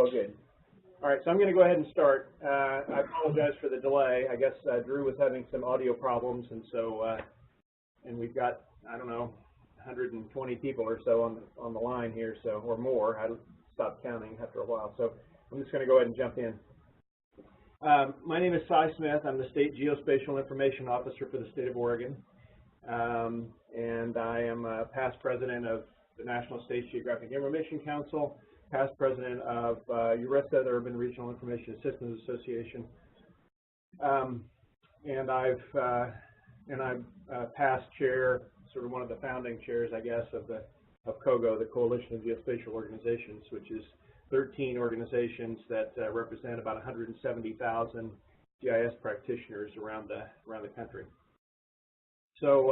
Well, good. All right, so I'm going to go ahead and start. I apologize for the delay. I guess Drew was having some audio problems, and so and we've got, I don't know, 120 people or so on the line here, so or more. I stopped counting after a while, so I'm just going to go ahead and jump in. My name is Cy Smith. I'm the State Geospatial Information Officer for the state of Oregon, and I am past president of the National States Geographic Information Council, past president of URESA, the Urban Regional Information Systems Association, and I'm past chair, sort of one of the founding chairs, I guess, of COGO, the Coalition of Geospatial Organizations, which is 13 organizations that represent about 170,000 GIS practitioners around the country. So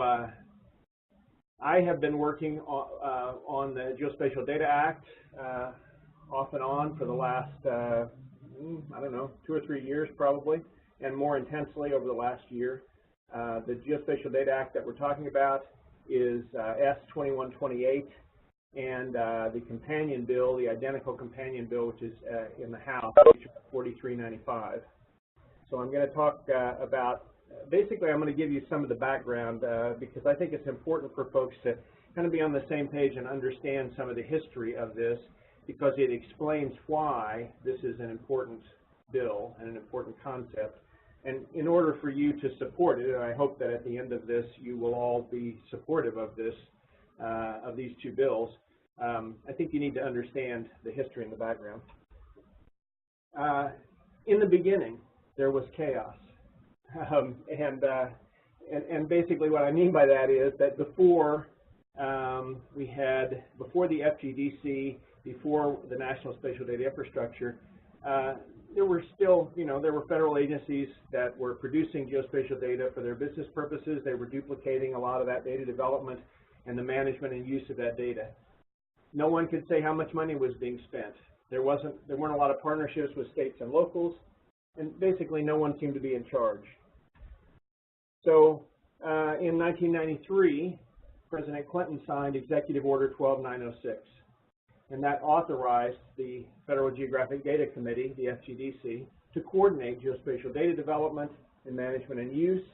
I have been working on the Geospatial Data Act off and on for the last, I don't know, 2 or 3 years probably, and more intensely over the last year. The Geospatial Data Act that we're talking about is S2128, and the companion bill, the identical companion bill, which is in the House, H.R. 4395. So I'm going to talk about, basically I'm going to give you some of the background because I think it's important for folks to kind of be on the same page and understand some of the history of this, because it explains why this is an important bill and an important concept. And in order for you to support it, and I hope that at the end of this you will all be supportive of this, of these two bills, I think you need to understand the history and the background. In the beginning, there was chaos, and basically what I mean by that is that before before the FGDC, before the National Spatial Data Infrastructure, there were still, there were federal agencies that were producing geospatial data for their business purposes. They were duplicating a lot of that data development and the management and use of that data. No one could say how much money was being spent. There weren't a lot of partnerships with states and locals, and basically no one seemed to be in charge. So in 1993, President Clinton signed Executive Order 12906, and that authorized the Federal Geographic Data Committee, the FGDC, to coordinate geospatial data development and management and use.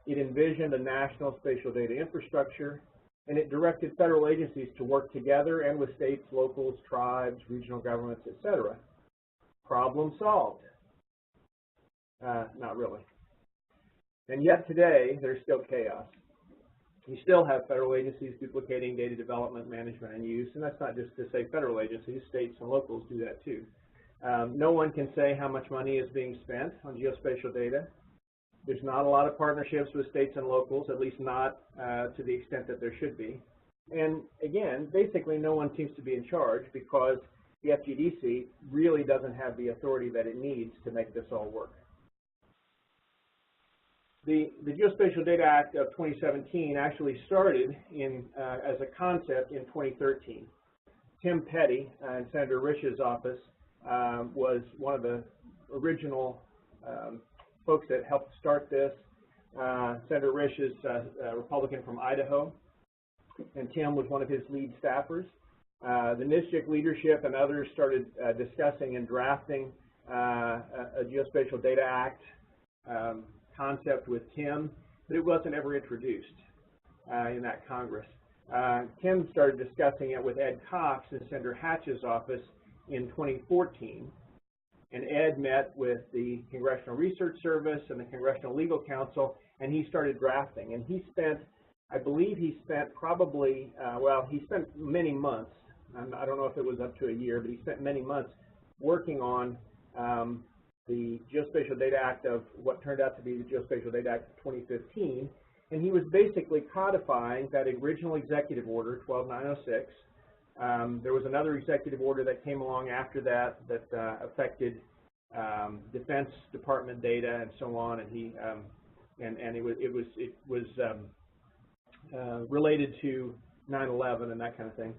It envisioned a national spatial data infrastructure, and it directed federal agencies to work together and with states, locals, tribes, regional governments, etc. Problem solved? Not really. And yet today, there's still chaos. We still have federal agencies duplicating data development, management, and use, and that's not just to say federal agencies, states and locals do that too. No one can say how much money is being spent on geospatial data. There's not a lot of partnerships with states and locals, at least not to the extent that there should be. And again, basically no one seems to be in charge because the FGDC really doesn't have the authority that it needs to make this all work. The Geospatial Data Act of 2017 actually started as a concept in 2013. Tim Petty in Senator Risch's office was one of the original folks that helped start this. Senator Risch is a Republican from Idaho, and Tim was one of his lead staffers. The NISJIC leadership and others started discussing and drafting a Geospatial Data Act concept with Tim, but it wasn't ever introduced in that Congress. Tim started discussing it with Ed Cox in Senator Hatch's office in 2014, and Ed met with the Congressional Research Service and the Congressional Legal Counsel, and he started drafting. And he spent, I believe he spent probably, well, he spent many months, I don't know if it was up to a year, but he spent many months working on the Geospatial Data Act of what turned out to be the Geospatial Data Act of 2015, and he was basically codifying that original executive order, 12906. There was another executive order that came along after that that affected Defense Department data and so on, and he it was related to 9/11 and that kind of thing.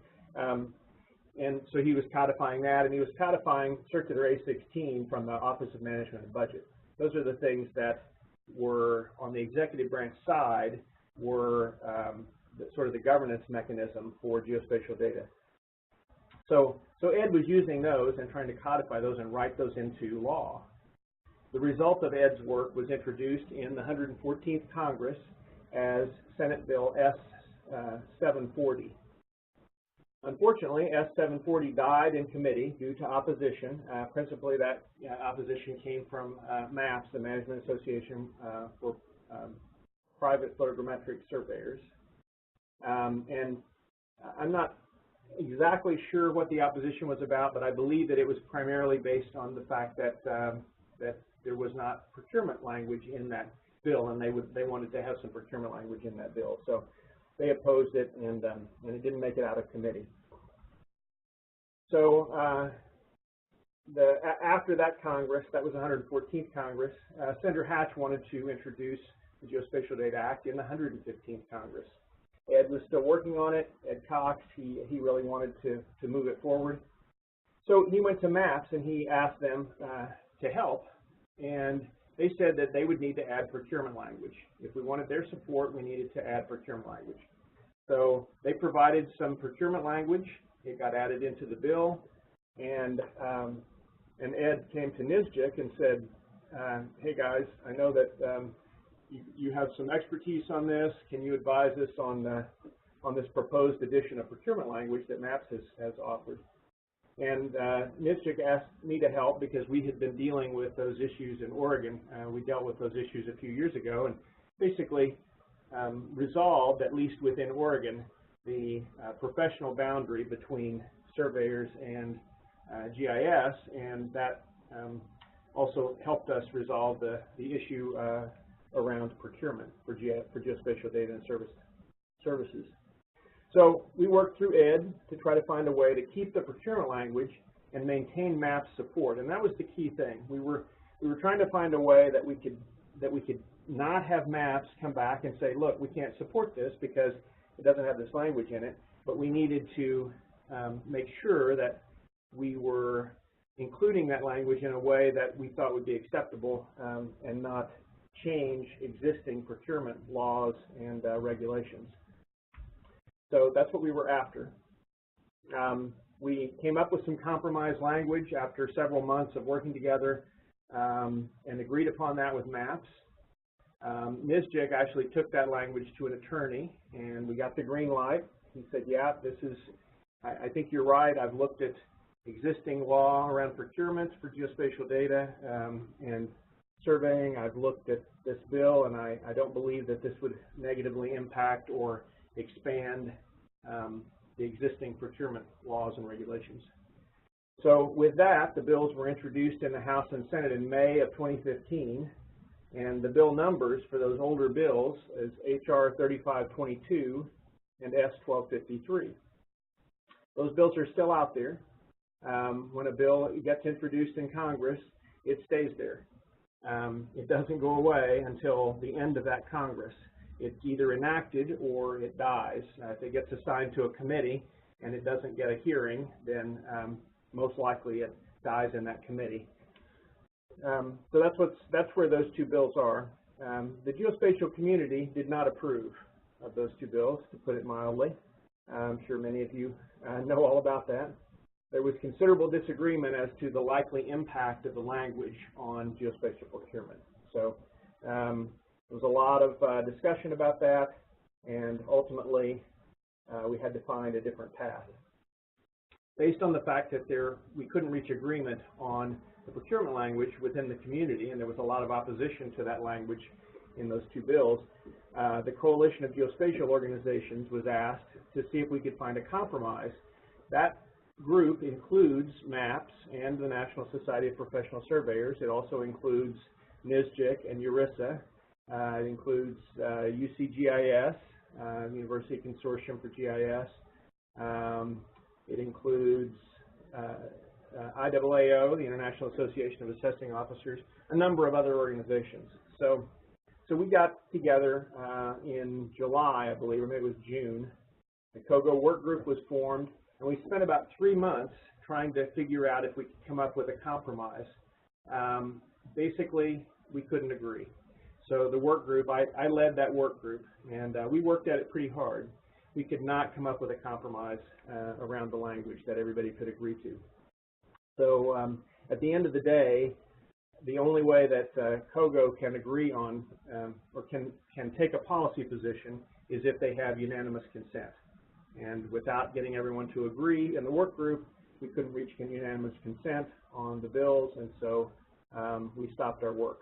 And so he was codifying that, and he was codifying Circular A16 from the Office of Management and Budget. Those are the things that were on the executive branch side were sort of the governance mechanism for geospatial data. So Ed was using those and trying to codify those and write those into law. The result of Ed's work was introduced in the 114th Congress as Senate Bill S-740. Unfortunately, S-740 died in committee due to opposition. Principally, that opposition came from MAPS, the Management Association for Private Photogrammetric Surveyors. And I'm not exactly sure what the opposition was about, but I believe that it was primarily based on the fact that that there was not procurement language in that bill, and they wanted to have some procurement language in that bill. So they opposed it, and it didn't make it out of committee. So after that Congress, that was the 114th Congress, Senator Hatch wanted to introduce the Geospatial Data Act in the 115th Congress. Ed was still working on it. Ed Cox, he really wanted to move it forward. So he went to MAPS and he asked them to help, and they said that they would need to add procurement language. If we wanted their support, we needed to add procurement language. So they provided some procurement language. It got added into the bill, and Ed came to NISJIC and said, hey guys, I know that you have some expertise on this. Can you advise us on this proposed addition of procurement language that MAPS has offered? And NISJIC asked me to help because we had been dealing with those issues in Oregon. We dealt with those issues a few years ago and basically resolved, at least within Oregon, the professional boundary between surveyors and GIS, and that also helped us resolve the issue around procurement for geospatial data and services. So we worked through Ed to try to find a way to keep the procurement language and maintain MAPS support, and that was the key thing. We were trying to find a way that we could not have MAPS come back and say, look, we can't support this because it doesn't have this language in it, but we needed to make sure that we were including that language in a way that we thought would be acceptable and not change existing procurement laws and regulations. So that's what we were after. We came up with some compromise language after several months of working together and agreed upon that with MAPS. NISJIC actually took that language to an attorney, and we got the green light. He said, yeah, I think you're right. I've looked at existing law around procurement for geospatial data and surveying. I've looked at this bill, and I don't believe that this would negatively impact or expand the existing procurement laws and regulations. So with that, the bills were introduced in the House and Senate in May of 2015, and the bill numbers for those older bills is HR 3522 and S1253. Those bills are still out there. When a bill gets introduced in Congress, it stays there. It doesn't go away until the end of that Congress. It's either enacted or it dies. If it gets assigned to a committee and it doesn't get a hearing, then most likely it dies in that committee. So that's where those two bills are. The geospatial community did not approve of those two bills, to put it mildly. I'm sure many of you know all about that. There was considerable disagreement as to the likely impact of the language on geospatial procurement. So there was a lot of discussion about that, and ultimately we had to find a different path. Based on the fact that we couldn't reach agreement on the procurement language within the community, and there was a lot of opposition to that language in those two bills, the Coalition of Geospatial Organizations was asked to see if we could find a compromise. That group includes MAPS and the National Society of Professional Surveyors. It also includes NISJIC and URISA. It includes UCGIS, University Consortium for GIS. It includes IAAO, the International Association of Assessing Officers, a number of other organizations. So we got together in July, I believe, or maybe it was June. The COGO work group was formed, and we spent about 3 months trying to figure out if we could come up with a compromise. Basically, we couldn't agree. So the work group, I led that work group, and we worked at it pretty hard. we could not come up with a compromise around the language that everybody could agree to. So at the end of the day, the only way that COGO can agree on or can take a policy position is if they have unanimous consent. And without getting everyone to agree in the work group, we couldn't reach unanimous consent on the bills, and so we stopped our work.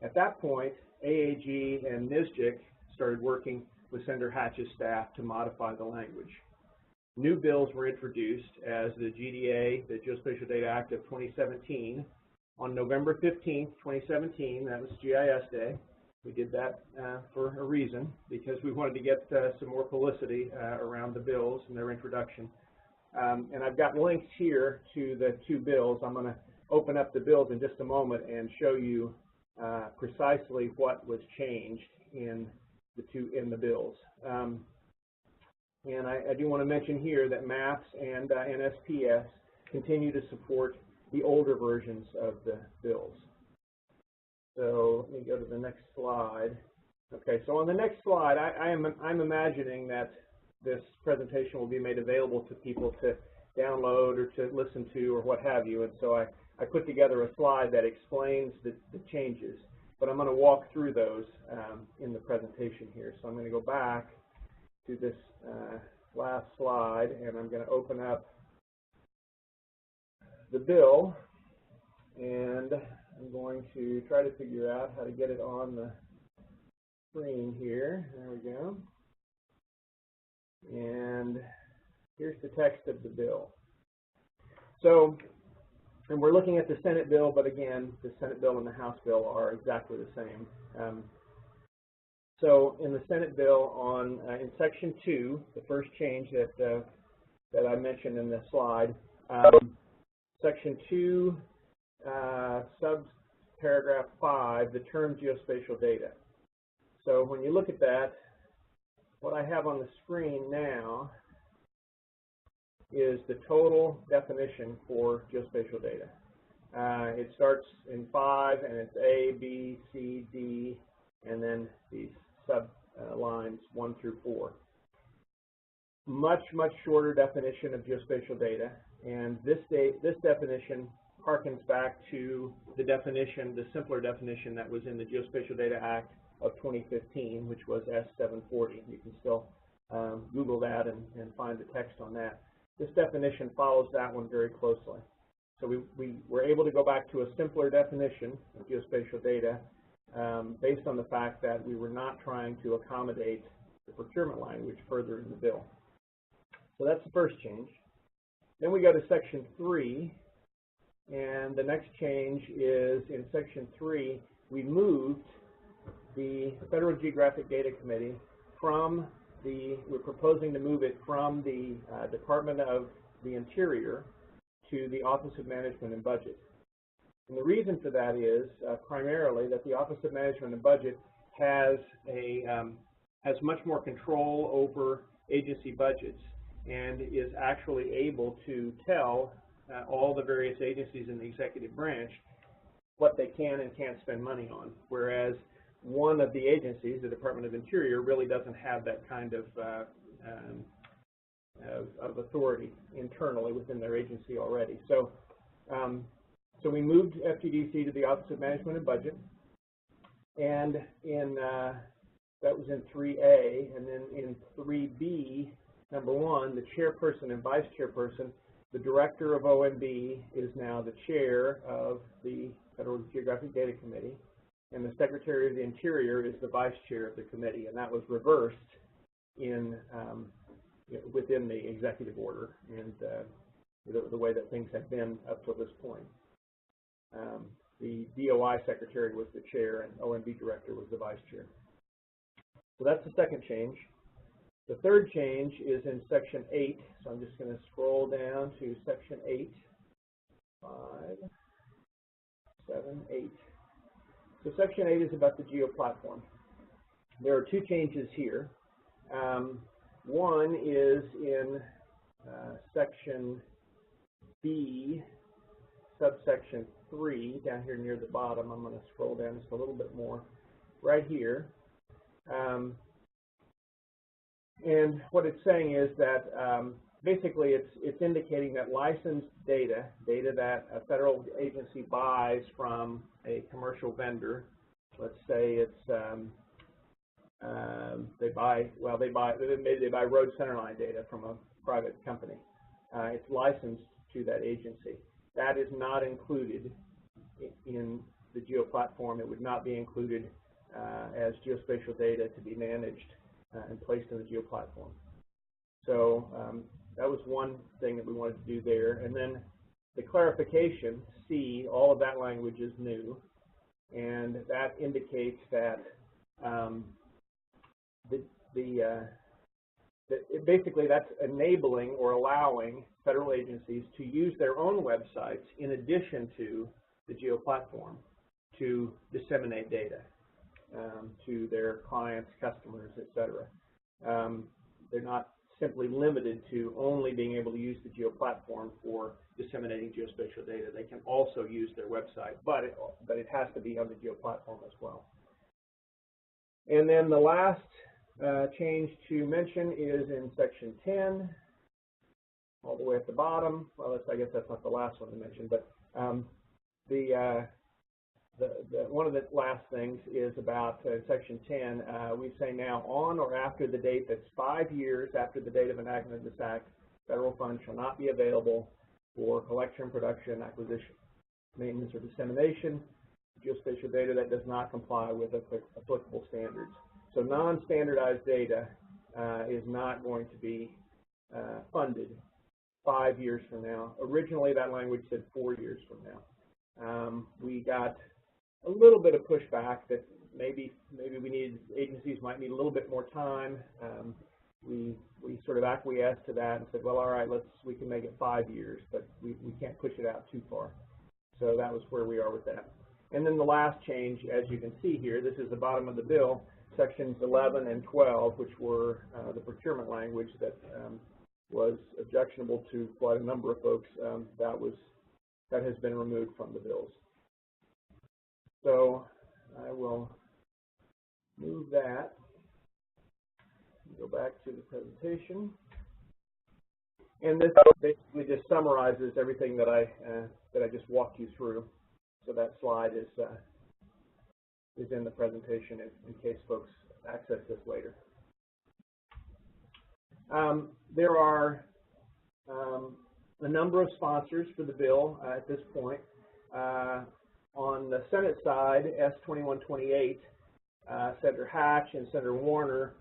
At that point, AAG and NSGIC started working with Senator Hatch's staff to modify the language. New bills were introduced as the GDA, the Geospatial Data Act of 2017, on November 15th, 2017. That was GIS Day. We did that for a reason, because we wanted to get some more publicity around the bills and their introduction. And I've got links here to the two bills. I'm going to open up the bills in just a moment and show you precisely what was changed in the bills. And I do want to mention here that MAPS and NSPS continue to support the older versions of the bills. So let me go to the next slide. Okay, so on the next slide, I'm imagining that this presentation will be made available to people to download or to listen to or what have you. And so I put together a slide that explains the changes. But I'm going to walk through those in the presentation here. So I'm going to go back to this last slide, and I'm going to open up the bill, and I'm going to try to figure out how to get it on the screen here. There we go. And here's the text of the bill. So, and we're looking at the Senate bill, but again, the Senate bill and the House bill are exactly the same. So in the Senate bill in Section 2, the first change that I mentioned in the slide, Section 2, subparagraph 5, the term geospatial data. So when you look at that, what I have on the screen now is the total definition for geospatial data. It starts in 5, and it's A, B, C, D, and then these sub lines 1 through 4. Much shorter definition of geospatial data, and this definition harkens back to the definition, the simpler definition that was in the Geospatial Data Act of 2015, which was S740. You can still Google that and find the text on that. This definition follows that one very closely. So we were able to go back to a simpler definition of geospatial data based on the fact that we were not trying to accommodate the procurement language further in the bill. So that's the first change. Then we go to Section 3, and the next change is in Section 3, we moved the Federal Geographic Data Committee from we're proposing to move it from the Department of the Interior to the Office of Management and Budget. And the reason for that is primarily that the Office of Management and Budget has much more control over agency budgets and is actually able to tell all the various agencies in the executive branch what they can and can't spend money on, whereas one of the agencies, the Department of Interior, really doesn't have that kind of authority internally within their agency already. So, so we moved FGDC to the Office of Management and Budget, and that was in 3A, and then in 3B, number 1, the chairperson and vice chairperson, the director of OMB is now the chair of the Federal Geographic Data Committee, and the Secretary of the Interior is the vice chair of the committee, and that was reversed in within the executive order and the way that things have been up till this point. The DOI secretary was the chair, and OMB director was the vice chair. So that's the second change. The third change is in Section 8, so I'm just going to scroll down to Section 8, 5, 7, 8. So Section 8 is about the Geo Platform. There are two changes here. One is in Section B, subsection 3, down here near the bottom. I'm going to scroll down just a little bit more. Right here, And what it's saying is that basically it's indicating that licensed data that a federal agency buys from a commercial vendor, let's say it's they buy road centerline data from a private company. It's licensed to that agency. That is not included in the Geo Platform. It would not be included as geospatial data to be managed and placed in the Geo Platform. So that was one thing that we wanted to do there. And then the clarification, C, all of that language is new, and that indicates that basically that's enabling or allowing federal agencies to use their own websites in addition to the Geo Platform to disseminate data to their clients, customers, etc. They're not simply limited to only being able to use the Geo Platform for disseminating geospatial data. They can also use their website, but it has to be on the Geo Platform as well. And then the last change to mention is in Section 10, all the way at the bottom. Well, I guess that's not the last one to mention, but one of the last things is about Section 10. We say now, on or after the date that's 5 years after the date of enactment of this Act, federal funds shall not be available for collection, production, acquisition, maintenance, or dissemination of geospatial data that does not comply with applicable standards. So non-standardized data is not going to be funded 5 years from now. Originally, that language said 4 years from now. We got a little bit of pushback that maybe agencies might need a little bit more time. We sort of acquiesced to that and said, well, all right, we can make it 5 years, but we can't push it out too far. So that was where we are with that. And then the last change, as you can see here, this is the bottom of the bill, Sections 11 and 12, which were the procurement language that was objectionable to quite a number of folks. That has been removed from the bills. So I will move that, go back to the presentation, and this basically just summarizes everything that I just walked you through. So that slide is in the presentation in case folks access this later. There are a number of sponsors for the bill at this point. On the Senate side, S2128, Senator Hatch and Senator Warner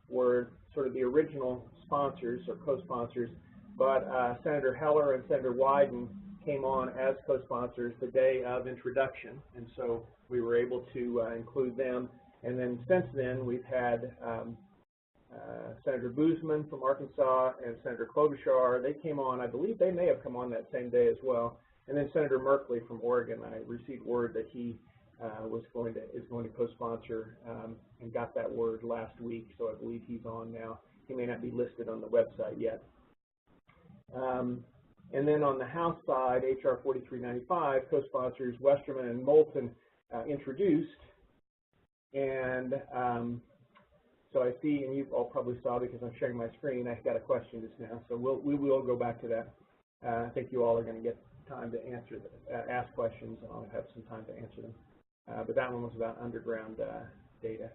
were sort of the original sponsors or co-sponsors, but Senator Heller and Senator Wyden came on as co-sponsors the day of introduction, and so we were able to include them. And then since then, we've had Senator Boozman from Arkansas and Senator Klobuchar. They came on, I believe they may have come on that same day as well. And then Senator Merkley from Oregon, I received word that he is going to co-sponsor and got that word last week, so I believe he's on now. He may not be listed on the website yet. And then on the House side, H.R. 4395, co-sponsors Westerman and Moulton introduced, and so I see, and you all probably saw because I'm sharing my screen, I've got a question just now, so we will go back to that. I think you all are going to get time to answer, ask questions, and I'll have some time to answer them. But that one was about underground data.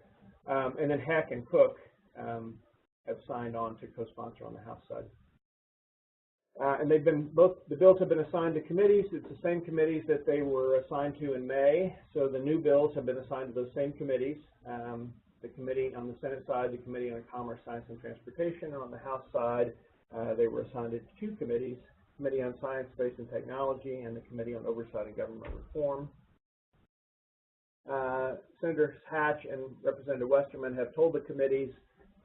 And then Heck and Cook have signed on to co-sponsor on the House side. And they've been the bills have been assigned to committees. It's the same committees that they were assigned to in May. So the new bills have been assigned to those same committees. The committee on the Senate side, the Committee on Commerce, Science, and Transportation, and on the House side, they were assigned to two committees, Committee on Science, Space, and Technology, and the Committee on Oversight and Government Reform. Senators Hatch and Representative Westerman have told the committees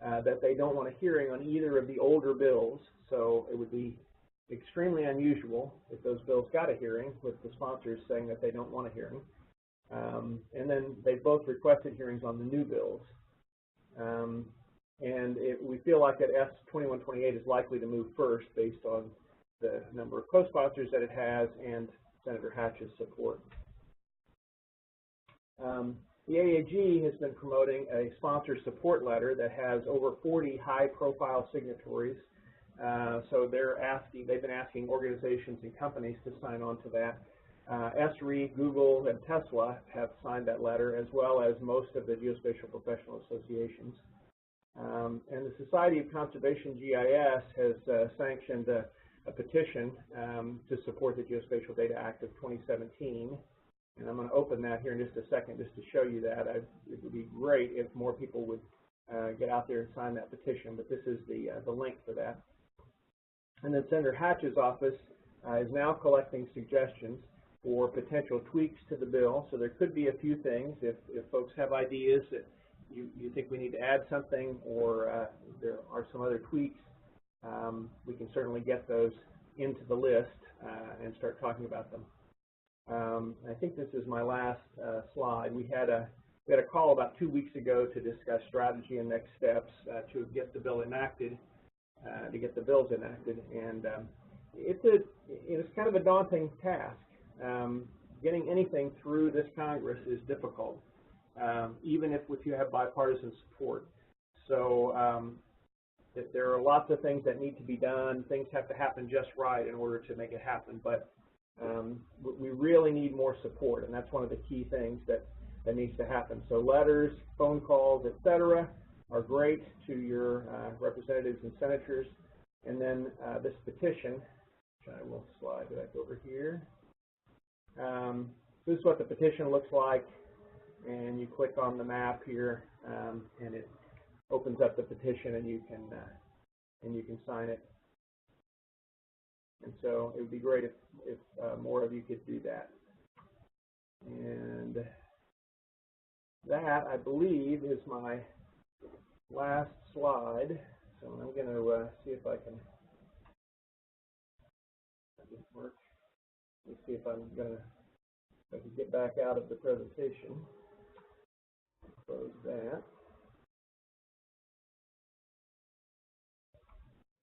that they don't want a hearing on either of the older bills, so it would be extremely unusual if those bills got a hearing, with the sponsors saying that they don't want a hearing. And then they both requested hearings on the new bills. And we feel like that S2128 is likely to move first based on the number of co-sponsors that it has and Senator Hatch's support. The AAG has been promoting a sponsor support letter that has over 40 high-profile signatories. So they've been asking organizations and companies to sign on to that. ESRI, Google, and Tesla have signed that letter, as well as most of the geospatial professional associations. And the Society of Conservation GIS has sanctioned a petition to support the Geospatial Data Act of 2017. And I'm going to open that here in just a second just to show you that. It would be great if more people would get out there and sign that petition, but this is the link for that. And then Senator Hatch's office is now collecting suggestions for potential tweaks to the bill. So there could be a few things. If folks have ideas that you think we need to add something, or there are some other tweaks, we can certainly get those into the list and start talking about them. I think this is my last slide. We had a call about 2 weeks ago to discuss strategy and next steps to get the bill enacted, to get the bills enacted, and it's kind of a daunting task. Getting anything through this Congress is difficult, even if you have bipartisan support. So there are lots of things that need to be done. Things have to happen just right in order to make it happen, but we really need more support, and that's one of the key things that needs to happen. So letters, phone calls, etc. are great to your representatives and senators. And then this petition, which I will slide back over here. This is what the petition looks like, and you click on the map here, and it opens up the petition, and you can sign it. And so it would be great if more of you could do that. And that, I believe, is my last slide. So I'm going to see if I can. That didn't work. Let me see if I can get back out of the presentation. Close that.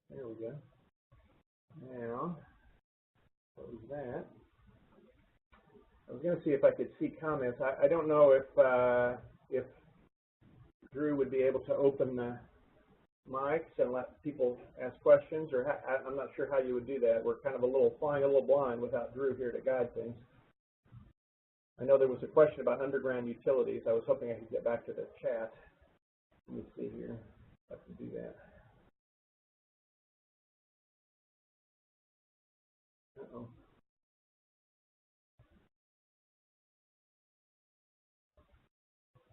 There we go. Now, close that. I was going to see if I could see comments. I don't know if Drew would be able to open the mics and let people ask questions, or I'm not sure how you would do that. We're kind of flying a little blind without Drew here to guide things. I know there was a question about underground utilities. I was hoping I could get back to the chat. Let me see here if I can do that. Uh-oh.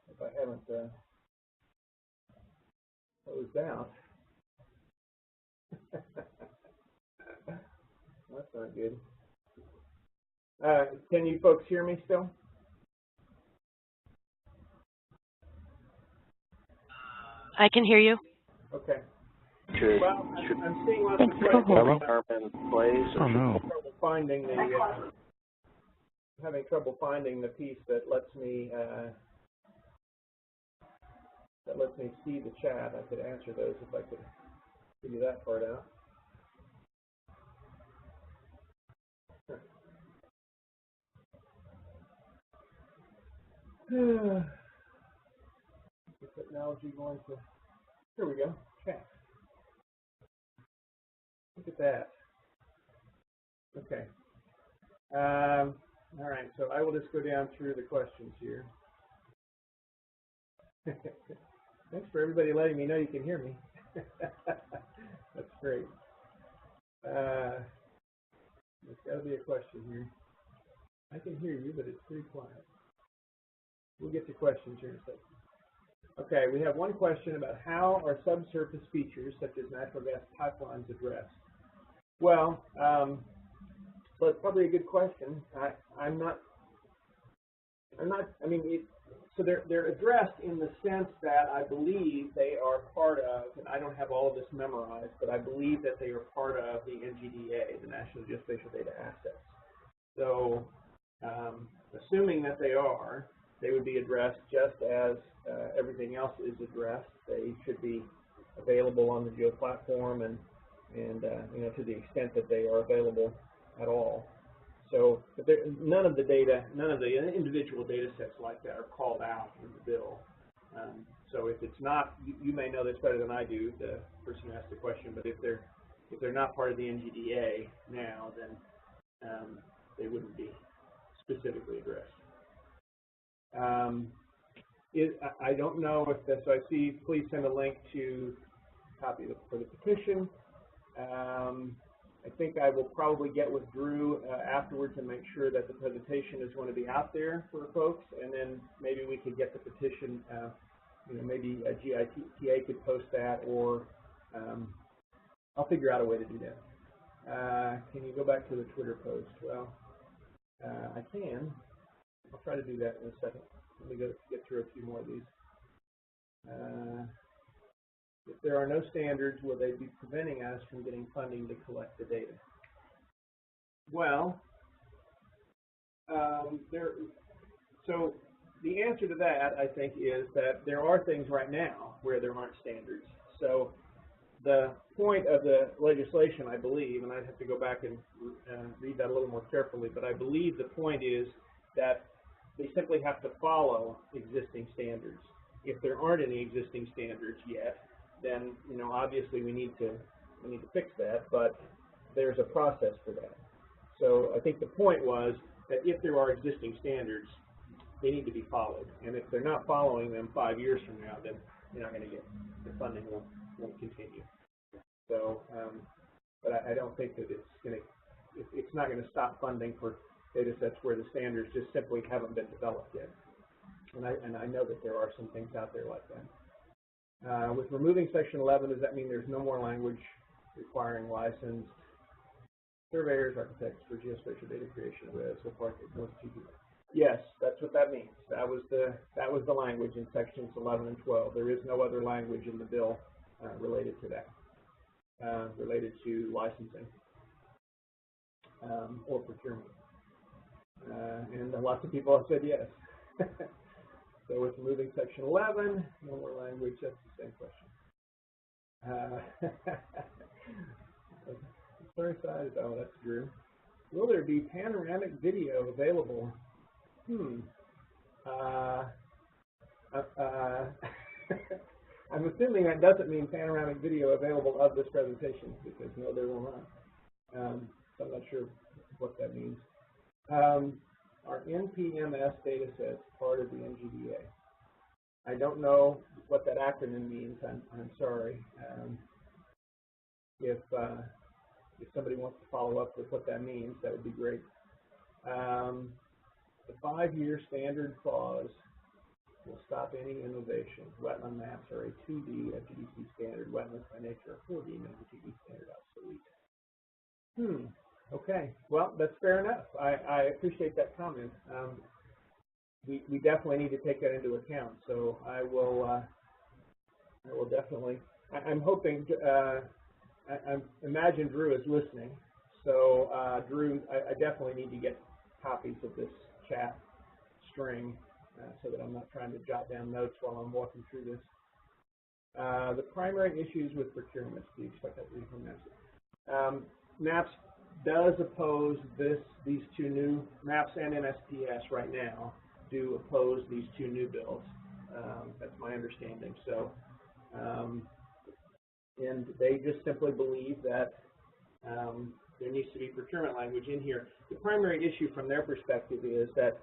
If I haven't closed out. That's not good. Can you folks hear me still? I can hear you. Okay. Well, I'm seeing lots of questions. Having trouble finding the piece that lets me see the chat. I could answer those if I could figure that part out. Technology going to, here we go, chat. Look at that. Okay. All right, so I will just go down through the questions here. Thanks for everybody letting me know you can hear me. That's great. There's got to be a question here. I can hear you, but it's pretty quiet. We'll get to questions here in a second. Okay, we have one question about how are subsurface features such as natural gas pipelines addressed? Well, so it's probably a good question. So they're addressed in the sense that I believe they are part of, and I don't have all of this memorized, but I believe that they are part of the NGDA, the National Geospatial Data Assets. So assuming that they are, they would be addressed just as everything else is addressed. They should be available on the Geo Platform, and you know, to the extent that they are available at all. So, but there, none of the individual data sets like that are called out in the bill. So if it's not, you may know this better than I do, the person who asked the question, but if they're not part of the NGDA now, then they wouldn't be specifically addressed. I don't know if this, so I see, please send a link to copy for the petition. I think I will probably get with Drew afterwards and make sure that the presentation is going to be out there for folks, and then maybe we could get the petition, you know, maybe a GITA could post that, or I'll figure out a way to do that. Can you go back to the Twitter post? Well, I can. I'll try to do that in a second. Let me get through a few more of these. If there are no standards, will they be preventing us from getting funding to collect the data? Well, so the answer to that, I think, is that there are things right now where there aren't standards. So the point of the legislation, I believe, and I'd have to go back and read that a little more carefully, but I believe the point is that they simply have to follow existing standards. If there aren't any existing standards yet, then, you know, obviously we need to fix that, but there's a process for that. So I think the point was that if there are existing standards, they need to be followed. And if they're not following them 5 years from now, then you're not going to get, the funding won't continue. So, but I don't think that it's not going to stop funding for data sets where the standards just simply haven't been developed yet. And I know that there are some things out there like that. With removing Section 11, does that mean there's no more language requiring licensed surveyors, architects for geospatial data creation so far? Yes, that's what that means. That was the language in Sections 11 and 12. There is no other language in the bill related to that, related to licensing or procurement. And lots of people have said yes. So with removing Section 11, no more language, that's the same question. Sorry, size, oh, that's Drew. Will there be panoramic video available? I'm assuming that doesn't mean panoramic video available of this presentation, because no, there will not. So I'm not sure what that means. Are NPMS data sets part of the NGDA? I don't know what that acronym means. I'm sorry. If somebody wants to follow up with what that means, that would be great. The 5-year standard clause will stop any innovation. Wetland maps are a 2D FGDC standard. Wetlands by nature are 4D, making the 2D standard obsolete. Okay, well, that's fair enough. I appreciate that comment. We definitely need to take that into account. So I will definitely. I'm hoping. I imagine Drew is listening. So Drew, I definitely need to get copies of this chat string so that I'm not trying to jot down notes while I'm walking through this. The primary issues with procurement. Do you expect that to be from MAPS? MAPS does oppose these two new, MAPS and MSPS right now do oppose these two new bills. That's my understanding. So, and they just simply believe that there needs to be procurement language in here. The primary issue from their perspective is that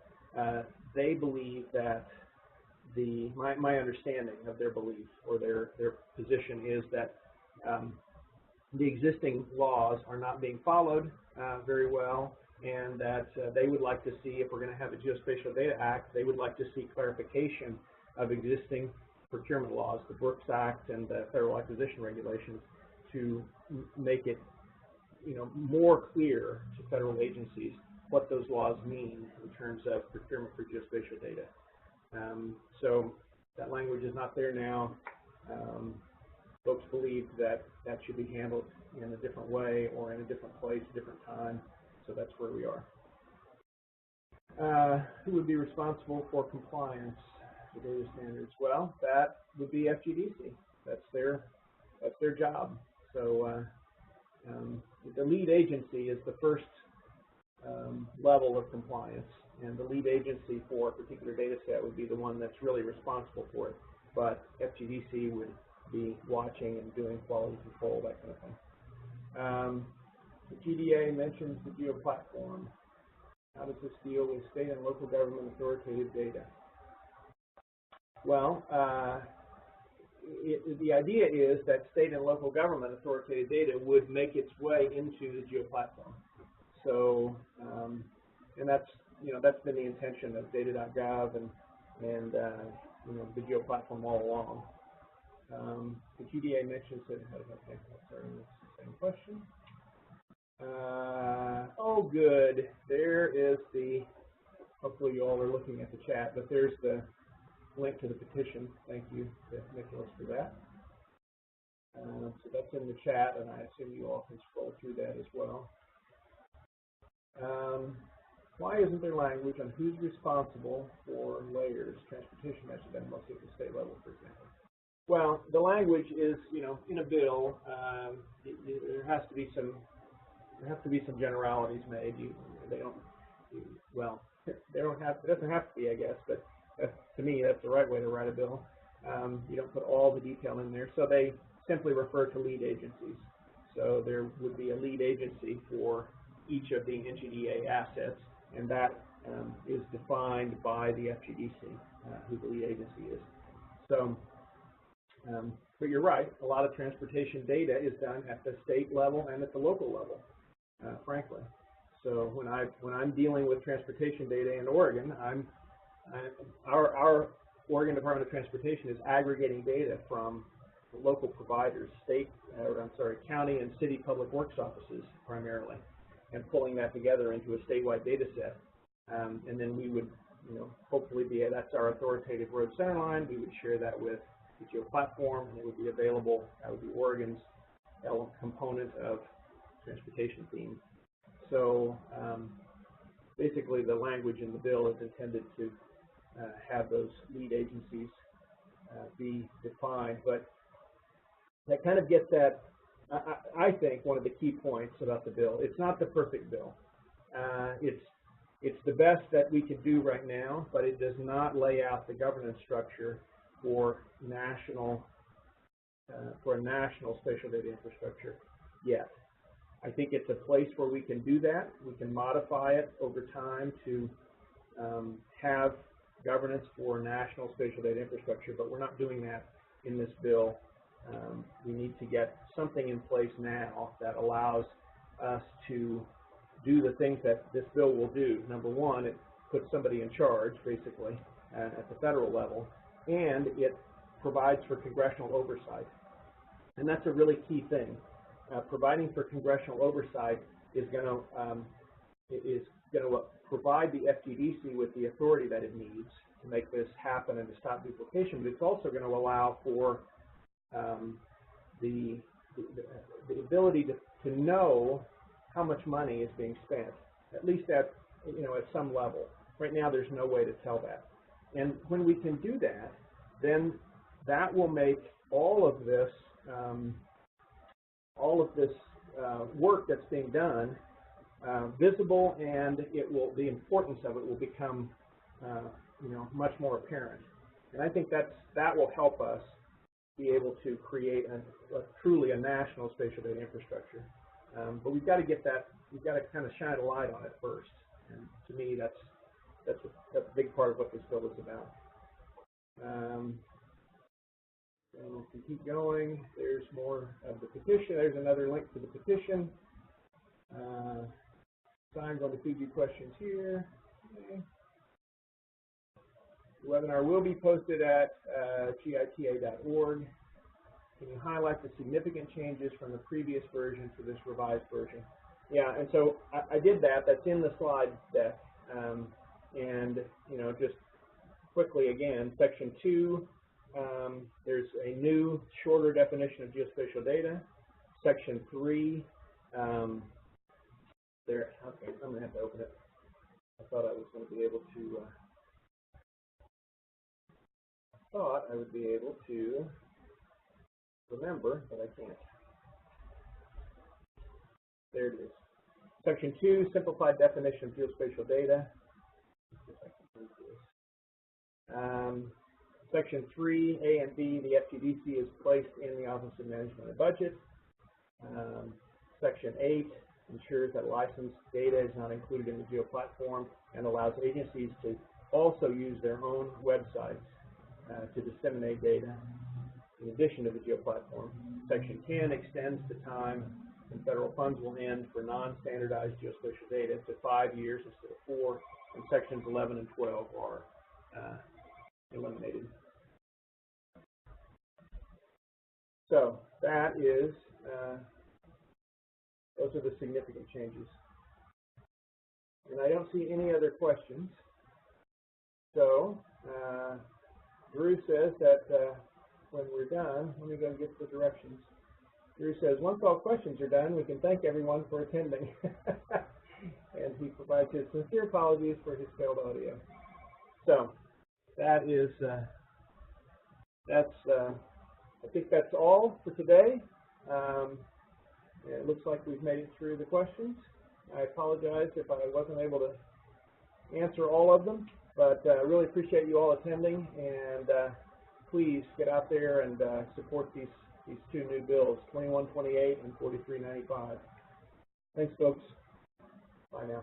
they believe that my understanding of their belief or their position is that the existing laws are not being followed very well, and that they would like to see, if we're going to have a Geospatial Data Act, they would like to see clarification of existing procurement laws, the Brooks Act and the Federal Acquisition Regulations, to make it, you know, more clear to federal agencies what those laws mean in terms of procurement for geospatial data. So that language is not there now. Folks believe that that should be handled in a different way or in a different place, different time. So that's where we are. Who would be responsible for compliance with data standards? Well, that would be FGDC. That's their job. So the lead agency is the first level of compliance, and the lead agency for a particular data set would be the one that's really responsible for it. But FGDC would be watching and doing quality control, that kind of thing. The GDA mentions the Geo Platform. How does this deal with state and local government authoritative data? Well, the idea is that state and local government authoritative data would make its way into the Geo Platform. So, and that's been the intention of data.gov and the Geo Platform all along. The GDA mentions that. Okay, sorry, that's the same question. Oh, good. There is the. Hopefully, you all are looking at the chat, but there's the link to the petition. Thank you to Nicholas for that. So that's in the chat, and I assume you all can scroll through that as well. Why isn't there language on who's responsible for layers? Transportation has been mostly at the state level, for example. Well, the language is, in a bill, there have to be some generalities made. It doesn't have to be, I guess, but to me, that's the right way to write a bill. You don't put all the detail in there, so they simply refer to lead agencies. So there would be a lead agency for each of the NGDA assets, and that is defined by the FGDC, who the lead agency is. So, but you're right, a lot of transportation data is done at the state level and at the local level, frankly. So when I'm dealing with transportation data in Oregon, our Oregon Department of Transportation is aggregating data from local providers, county and city public works offices primarily, and pulling that together into a statewide data set. And then we would, hopefully that's our authoritative road center line. We would share that with the Geo Platform, and it would be available. That would be Oregon's component of transportation theme. So basically, the language in the bill is intended to have those lead agencies be defined, but that kind of gets at, I think, one of the key points about the bill. It's not the perfect bill. It's the best that we can do right now, but it does not lay out the governance structure for a national spatial data infrastructure yet. I think it's a place where we can do that. We can modify it over time to have governance for national spatial data infrastructure, but we're not doing that in this bill. We need to get something in place now that allows us to do the things that this bill will do. Number one, it puts somebody in charge, basically, at the federal level, and it provides for congressional oversight. And that's a really key thing. Providing for congressional oversight is going to provide the FGDC with the authority that it needs to make this happen and to stop duplication, but it's also going to allow for the ability to know how much money is being spent, at least at some level. Right now, there's no way to tell that. And when we can do that, then that will make all of this work that's being done visible, and the importance of it will become much more apparent. And I think that will help us be able to create truly a national spatial data infrastructure. But we've got to get that. We've got to kind of shine a light on it first. And to me, that's a big part of what this bill is about. And we can keep going. There's more of the petition. There's another link to the petition. Signs on the Fiji questions here. Okay. The webinar will be posted at gita.org. Can you highlight the significant changes from the previous version to this revised version? Yeah, and so I did that. That's in the slide deck. And just quickly again, section 2. There's a new, shorter definition of geospatial data. Section 3. Okay, I'm going to have to open it. I thought I was going to be able to. I would be able to remember, but I can't. There it is. Section 2, simplified definition of geospatial data. Section 3, A and B, the FGDC is placed in the Office of Management and Budget. Section 8 ensures that licensed data is not included in the Geo Platform and allows agencies to also use their own websites to disseminate data in addition to the Geo Platform. Section 10 extends the time when federal funds will end for non-standardized geospatial data to 5 years instead of 4, and sections 11 and 12 are eliminated. So that is, those are the significant changes. And I don't see any other questions. So Drew says that when we're done, let me go get the directions. Drew says, once all questions are done, we can thank everyone for attending. And he provides his sincere apologies for his failed audio. So that is, I think that's all for today. It looks like we've made it through the questions. I apologize if I wasn't able to answer all of them, but I really appreciate you all attending, and please get out there and support these two new bills, 2128 and 4395. Thanks, folks. Bye now.